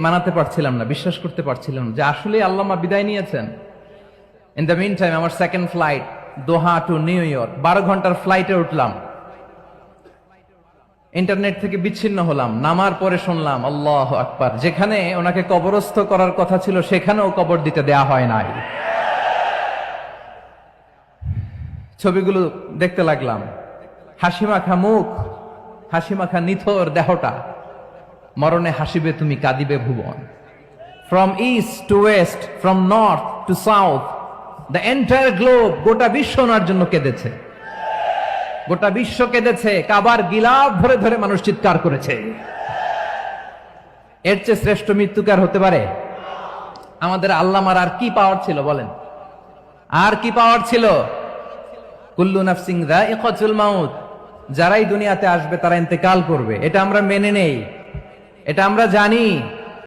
মানাতে পারছিলাম না, বিশ্বাস করতে পারছিলাম না যে আসলে আল্লাহ মা বিদায় নিয়েছেন। ইন দ্য মিন টাইম আমার সেকেন্ড ফ্লাইট দোহা টু নিউ ইয়র্ক, 12 ঘন্টার ফ্লাইটে উঠলাম, ইন্টারনেট থেকে বিচ্ছিন্ন হলাম। নামার পরে শুনলাম আল্লাহু আকবার, যেখানে ওনাকে কবরস্থ করার কথা ছিল সেখানেও কবর দিতে দেয়া হয় নাই। ছবিগুলো দেখতে লাগলাম, হাসি মাখা মুখ, হাসি মাখা নিথর দেহটা, মরণে হাসিবে তুমি কাঁদিবে ভুবন। From east to west, from north to south, the entire globe, গোটা বিশ্ব ওনার জন্য কেঁদেছে, গোটা বিশ্ব কেঁদেছে। কাবার গিলাফ ধরে ধরে মানুষ চিৎকার করেছে। এর চেয়ে শ্রেষ্ঠ মৃত্যুকার হতে পারে? আমাদের আল্লামার আর কি পাওয়ার ছিল বলেন? আর কি পাওয়ার ছিল? কুল্লু নাফসিন যায়িকাতুল মাউত, যারাই দুনিয়াতে আসবে তারা ইন্তেকাল করবে, এটা আমরা মেনে নেই, এটা আমরা জানি।